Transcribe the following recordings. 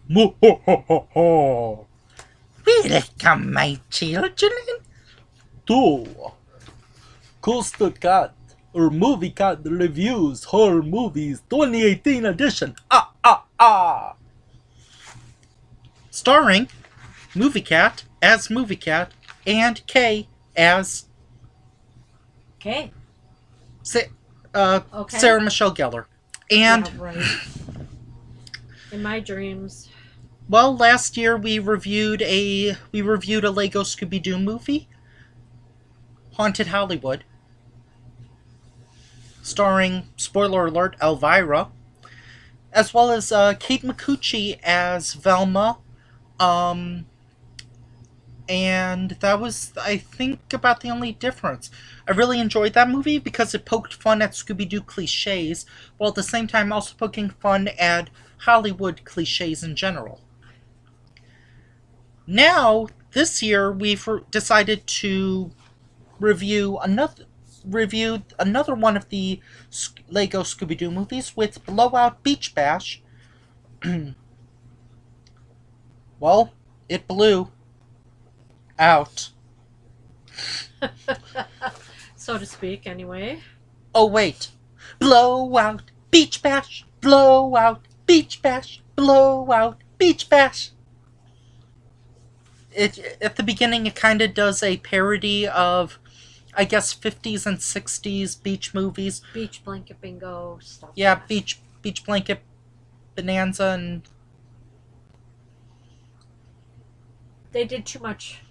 Welcome, My children. to Costa Cat or Movie Cat Reviews Horror Movies 2018 edition. Starring Movie Cat as Movie Cat and Kay as Okay. Sa- Okay. Sarah Michelle Gellar. And, Yeah, right. In my dreams. well, last year we reviewed a Lego Scooby Doo movie, Haunted Hollywood, starring, spoiler alert, Elvira, as well as Kate McCucci as Velma. Um, and that was, I think, about the only difference. I really enjoyed that movie because it poked fun at Scooby Doo cliches, while at the same time also poking fun at Hollywood cliches in general. Now, this year, we've decided to review another one of the Lego Scooby Doo movies with Blowout Beach Bash. Well, it blew out. So to speak, anyway. Oh, wait. Blowout Beach Bash. Blowout Beach Bash. Blowout Beach Bash. At the beginning, it kind of does a parody of, I guess, 50s and 60s beach movies. Beach blanket bingo stuff. Yeah, beach blanket bonanza, and They did too much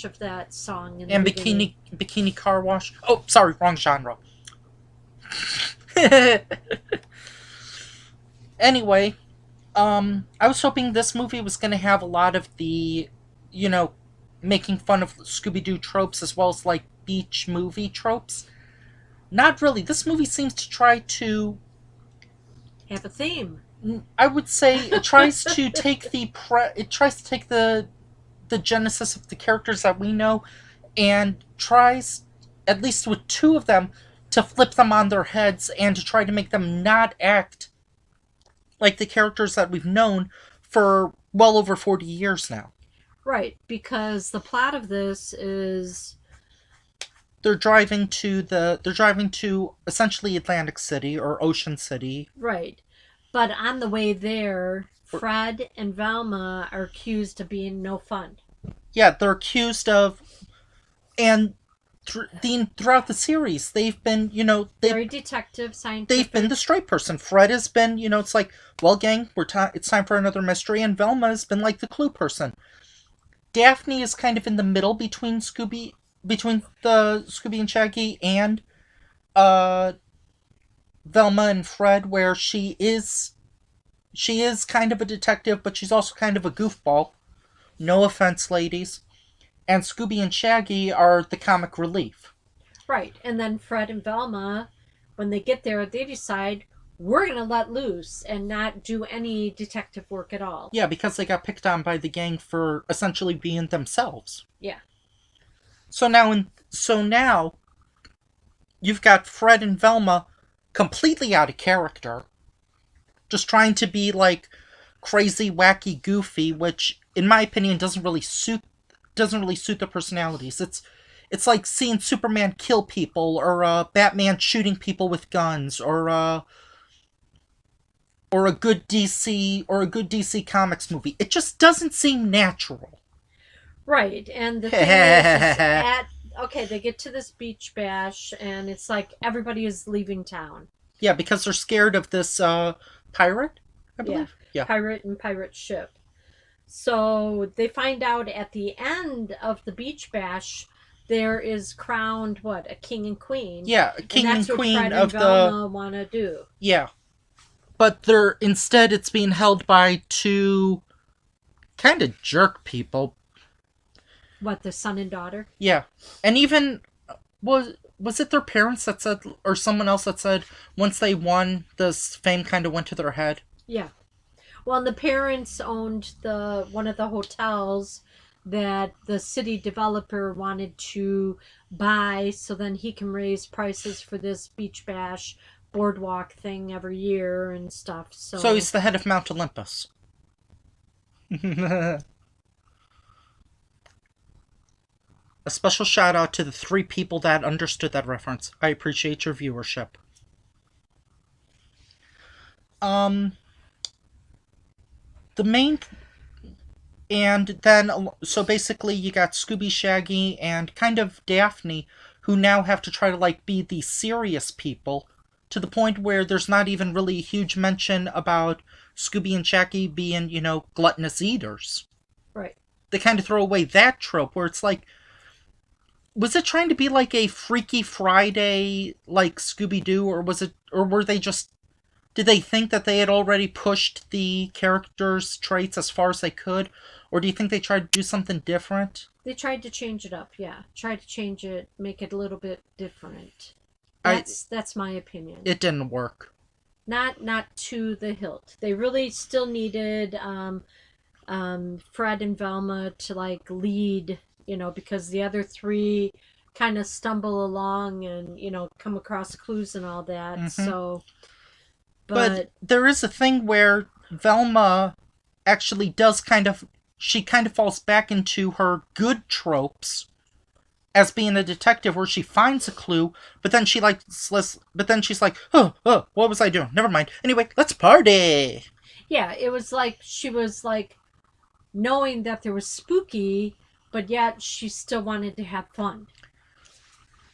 of that song in and the beginning. bikini car wash. Oh, sorry, wrong genre. Anyway, I was hoping this movie was going to have a lot of the, making fun of Scooby Doo tropes as well as like beach movie tropes. Not really. This movie seems to try to, Have a theme. I would say, it tries to take the genesis of the characters that we know, and tries, at least with two of them, to flip them on their heads and to try to make them not act like the characters that we've known for well over 40 years now. Right, because the plot of this is They're driving to essentially Atlantic City or Ocean City. right. But on the way there, Fred and Velma are accused of being no fun. Yeah, they're accused of, and throughout the series, they've been, Very detective, scientific. they've been the straight person. Fred has been, it's like, well, gang, it's time for another mystery, and Velma has been like the clue person. Daphne is kind of in the middle between the Scooby and Shaggy and Velma and Fred, where she is kind of a detective, but she's also kind of a goofball. No offense, ladies. And Scooby and Shaggy are the comic relief. Right, and then Fred and Velma, when they get there, they decide we're going to let loose and not do any detective work at all. Yeah, because they got picked on by the gang for essentially being themselves. Yeah. So now you've got Fred and Velma completely out of character, just trying to be like crazy, wacky, goofy, which in my opinion doesn't really suit their personalities. It's like seeing Superman kill people, or Batman shooting people with guns, or a good DC Comics movie. It just doesn't seem natural. Right, and the thing is okay, they get to this beach bash, and it's like everybody is leaving town. Yeah, because they're scared of this pirate, I believe. Yeah. Pirate ship. So they find out at the end of the beach bash, there is crowned a king and queen. Yeah, king and queen Fred of and Velma want to do. Yeah, but instead it's being held by two kind of jerk people. What, the son and daughter? Yeah, and even was it their parents that said, or someone else that said, once they won, this fame kind of went to their head? Yeah. Well, and the parents owned one of the hotels that the city developer wanted to buy, so then he can raise prices for this beach bash boardwalk thing every year and stuff. So he's the head of Mount Olympus. A special shout out to the 3 people that understood that reference. I appreciate your viewership. The main and then so basically you got Scooby, Shaggy, and kind of Daphne, who now have to try to like be the serious people, to the point where there's not even really a huge mention about Scooby and Shaggy being, gluttonous eaters. Right. They kind of throw away that trope where it's like, was it trying to be like a Freaky Friday like Scooby-Doo, or were they just, did they think that they had already pushed the characters' traits as far as they could? Or do you think they tried to do something different? They tried to change it up, yeah. Tried to change it, make it a little bit different. That's my opinion. It didn't work. Not to the hilt. They really still needed Fred and Velma to like lead, because the other 3 kind of stumble along and come across clues and all that. Mm-hmm. So, but there is a thing where Velma actually does she kind of falls back into her good tropes as being a detective, where she finds a clue, but then she's like, oh, what was I doing? Never mind. Anyway, let's party. Yeah, it was like she was like knowing that there was spooky, but yet she still wanted to have fun.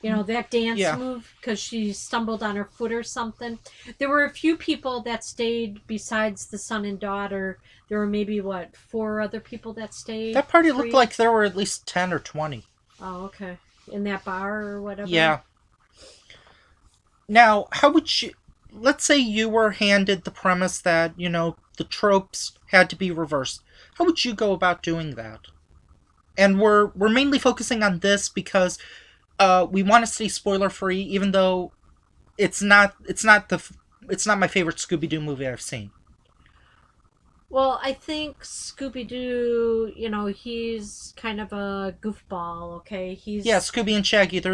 That dance move, because she stumbled on her foot or something. There were a few people that stayed besides the son and daughter. There were maybe, 4 other people that stayed? That party looked like there were at least 10 or 20. Oh, okay. In that bar or whatever? Yeah. Now, how would you... Let's say you were handed the premise that, the tropes had to be reversed. How would you go about doing that? And we're mainly focusing on this because... we want to stay spoiler free, even though it's not my favorite Scooby-Doo movie I've seen. Well, I think Scooby-Doo, he's kind of a goofball, okay? Scooby and Shaggy, they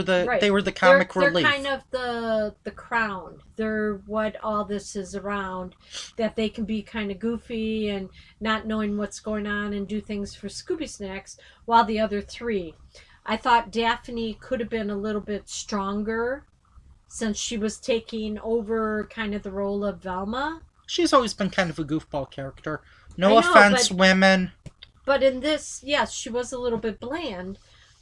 were the comic relief. They're kind of the crown. They're what all this is around, that they can be kind of goofy and not knowing what's going on and do things for Scooby snacks, while the other 3... I thought Daphne could have been a little bit stronger since she was taking over kind of the role of Velma. She's always been kind of a goofball character. No offense, women. But in this, yes, she was a little bit bland.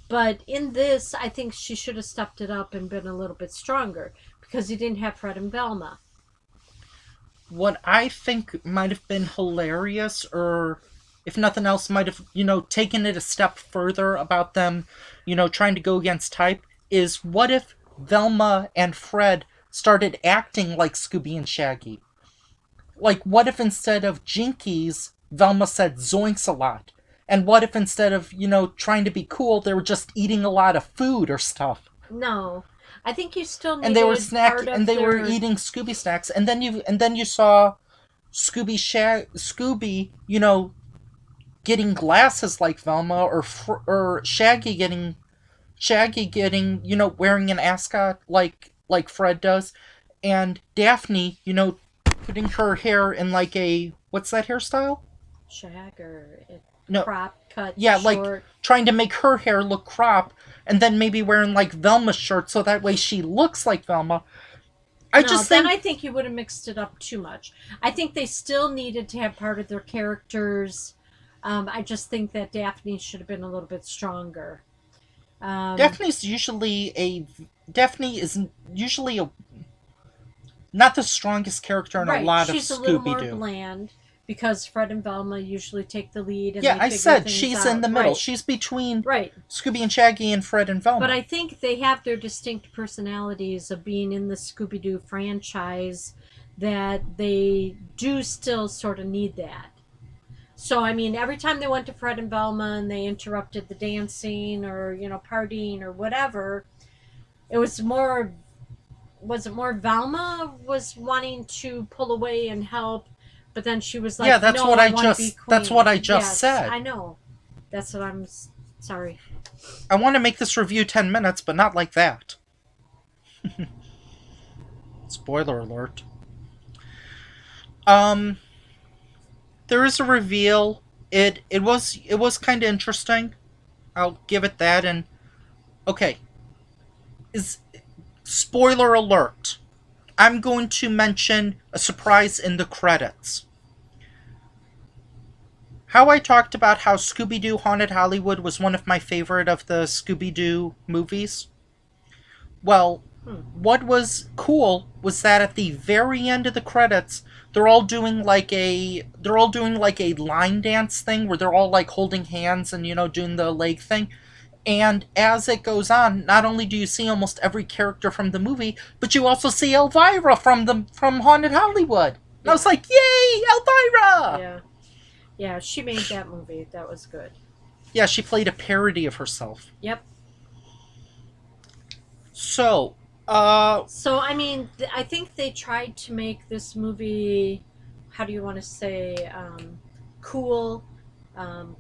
But in this, I think she should have stepped it up and been a little bit stronger, because you didn't have Fred and Velma. What I think might have been hilarious, or... if nothing else, might have, taken it a step further about them, trying to go against type, is what if Velma and Fred started acting like Scooby and Shaggy? Like, what if instead of Jinkies, Velma said zoinks a lot? And what if instead of, trying to be cool, they were just eating a lot of food or stuff? No. I think you still needed and they were snacking, and they were eating Scooby snacks, and then you saw Scooby, getting glasses like Velma, or Shaggy getting, wearing an ascot like Fred does, and Daphne, putting her hair in like a, what's that hairstyle? Shag or crop cut. Yeah, short. Like trying to make her hair look crop, and then maybe wearing like Velma's shirt so that way she looks like Velma. I think you would have mixed it up too much. I think they still needed to have part of their characters. I just think that Daphne should have been a little bit stronger. Daphne is usually not the strongest character in a lot of Scooby-Doo. She's a little more bland because Fred and Velma usually take the lead. And I said she's in the middle. Right. She's between Scooby and Shaggy and Fred and Velma. But I think they have their distinct personalities of being in the Scooby-Doo franchise, that they do still sort of need that. So, I mean, every time they went to Fred and Velma and they interrupted the dancing or, partying or whatever, it was more... Was it more Velma was wanting to pull away and help, but then she was like, "Yeah, that's no, what That's what I just said." I know. That's what I'm sorry. I want to make this review 10 minutes, but not like that. Spoiler alert. There is a reveal It was kind of interesting. I'll give it that. And okay, is spoiler alert. I'm going to mention a surprise in the credits. How I talked about how Scooby-Doo Haunted Hollywood was one of my favorite of the Scooby-Doo movies. Well, what was cool was that at the very end of the credits, they're all doing like a line dance thing where they're all like holding hands and doing the leg thing. And as it goes on, not only do you see almost every character from the movie, but you also see Elvira from Haunted Hollywood. And I was like, "Yay, Elvira!" Yeah. Yeah, she made that movie. That was good. Yeah, she played a parody of herself. Yep. So, So, I mean, I think they tried to make this movie, how do you want to say, cool,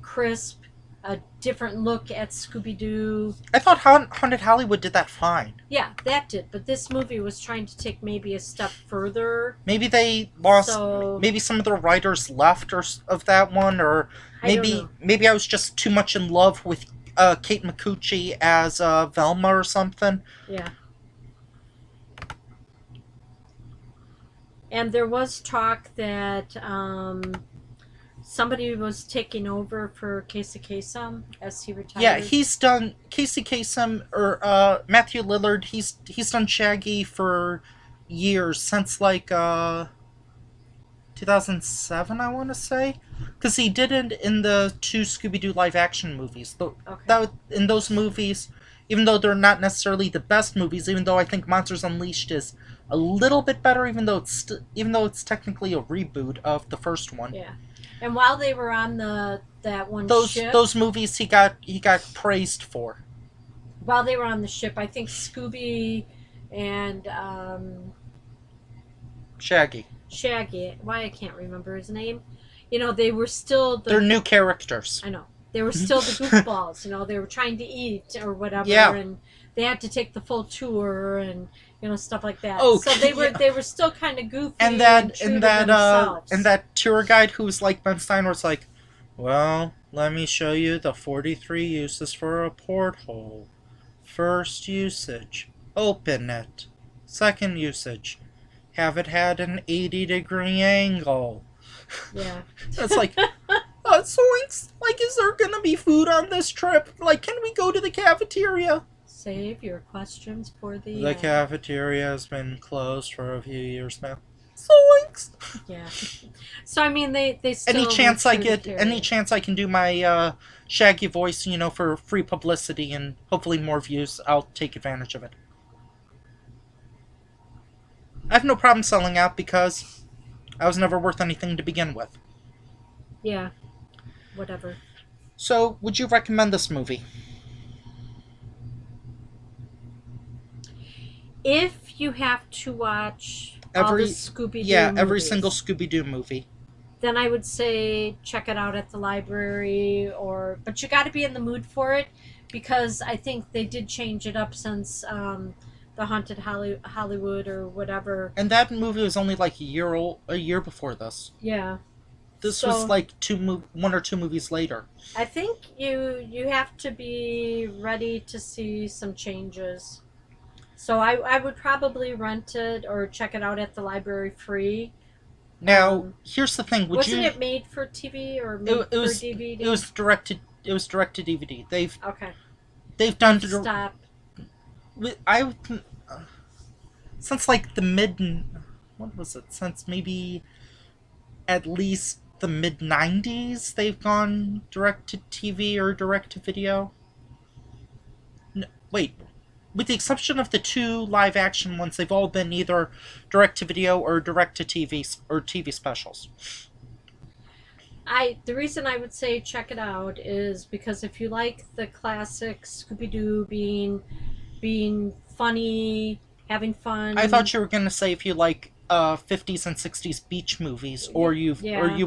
crisp, a different look at Scooby-Doo. I thought Haunted Hollywood did that fine. Yeah, that did. But this movie was trying to take maybe a step further. Maybe they lost. So, Maybe some of the writers left of that one, or I don't maybe know. maybe I was just too much in love with Kate McCucci as Velma or something. Yeah. And there was talk that somebody was taking over for Casey Kasem as he retired. Yeah, he's done Casey Kasem or Matthew Lillard. He's done Shaggy for years since like 2007, I want to say, because he did it in the two Scooby-Doo live-action movies. Okay. In those movies, even though they're not necessarily the best movies, even though I think Monsters Unleashed is a little bit better, even though it's technically a reboot of the first one. Yeah. And while they were on that one ship, Those movies he got praised for. while they were on the ship, I think Scooby and Shaggy. Shaggy, why I can't remember his name, they were still They're new characters. I know. They were still the goofballs, they were trying to eat or whatever, Yeah. and they had to take the full tour and stuff like that. Oh, so they were still kind of goofy And true to themselves. that tour guide who was like Ben Stein was like, well, let me show you the 43 uses for a porthole. First usage, open it. Second usage, have it had an 80-degree angle. Yeah. It's like, Zoinks! Like, is there gonna be food on this trip? Like, can we go to the cafeteria? Save your questions for the The cafeteria has been closed for a few years now. Zoinks! Yeah. So I mean, they still Any were chance I true to get, character. any chance I can do my Shaggy voice, for free publicity and hopefully more views, I'll take advantage of it. I have no problem selling out because I was never worth anything to begin with. Yeah. Whatever. So, would you recommend this movie? If you have to watch all Every the Scooby-Doo every movies, single Scooby-Doo movie. then I would say check it out at the library, but you got to be in the mood for it, because I think they did change it up since the Haunted Hollywood or whatever. And that movie was only like a year before this. Yeah. This was like one or two movies later. I think you have to be ready to see some changes. So I would probably rent it or check it out at the library free. Now, here's the thing. Wasn't it made for TV or made It was for DVD? It was direct to DVD. Okay. They've done Stop. I since like the what was it? Since maybe at least the mid 90s they've gone direct to TV or direct to video. No, wait. With the exception of the two live action ones, they've all been either direct to video or direct to TV or TV specials. The reason I would say check it out is because if you like the classic Scooby-Doo being funny, having fun. I thought you were going to say if you like 50s and 60s beach movies, or you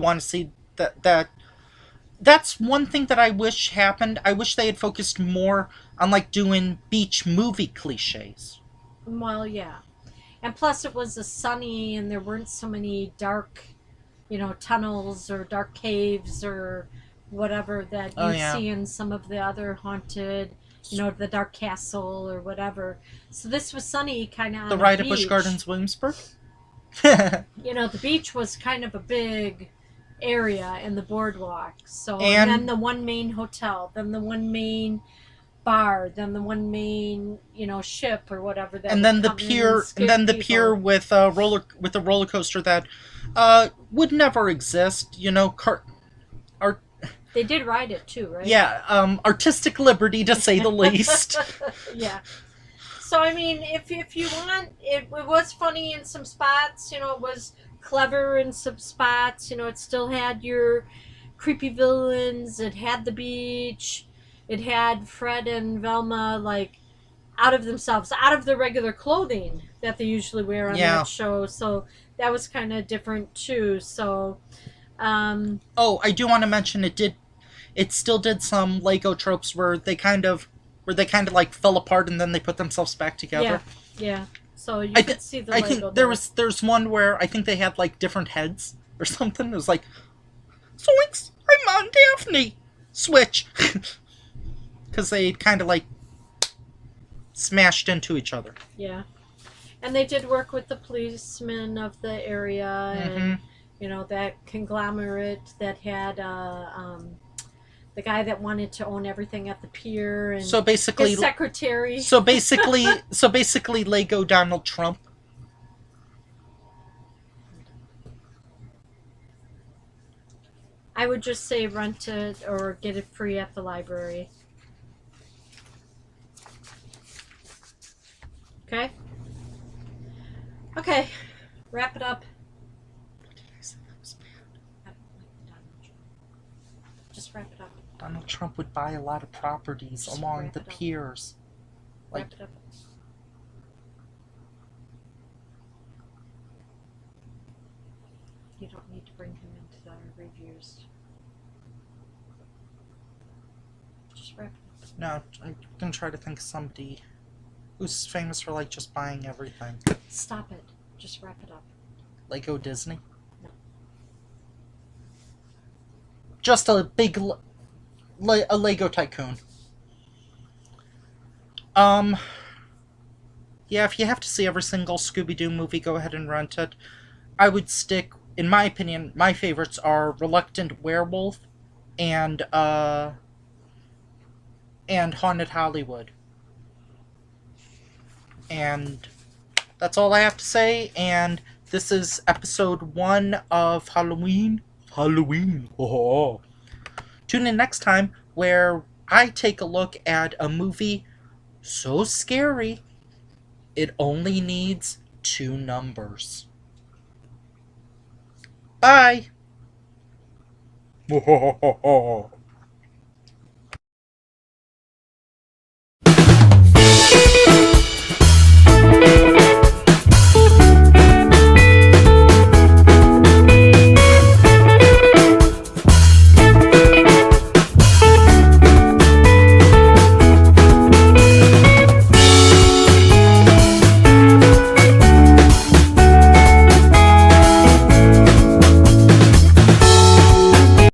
want to see that. That's one thing that I wish happened. I wish they had focused more on like doing beach movie cliches. Well, yeah. And plus it was a sunny and there weren't so many dark, tunnels or dark caves or whatever that you Oh, yeah. see in some of the other haunted, the Dark Castle or whatever. So this was sunny, kind of on The a ride at beach. Busch Gardens, Williamsburg. The beach was kind of a big area in the boardwalk. So and then the one main hotel, then the one main bar, then the one main ship or whatever that. And then the pier, with a roller coaster that would never exist. They did ride it too, right? Yeah, artistic liberty to say the least. Yeah. So I mean, if you want, it was funny in some spots. It was clever in some spots. It still had your creepy villains. It had the beach. It had Fred and Velma out of themselves, out of their regular clothing that they usually wear on that show. So that was kind of different too. So. I do want to mention it still did some Lego tropes where they kind of fell apart and then they put themselves back together. Yeah. So you could see the Lego. I think there's one where I think they had different heads or something. It was like, Zoinks! I'm on Daphne. Switch, because they kind of smashed into each other. Yeah, and they did work with the policemen of the area and. That conglomerate that had the guy that wanted to own everything at the pier and so basically his secretary. So basically Lego Donald Trump. I would just say rent it or get it free at the library. Okay? Okay. Wrap it up. Just wrap it up. Donald Trump would buy a lot of properties along the piers. Wrap it up. You don't need to bring him into the reviews. Just wrap it up. No, I'm gonna try to think of somebody who's famous for just buying everything. Stop it. Just wrap it up. Lego Disney? No. Just a big a Lego tycoon. Yeah, if you have to see every single Scooby-Doo movie, go ahead and rent it. I would stick, in my opinion, my favorites are Reluctant Werewolf and Haunted Hollywood. And that's all I have to say, and this is episode 1 of Halloween. Oh. Tune in next time where I take a look at a movie so scary it only needs 2 numbers. Bye! Oh.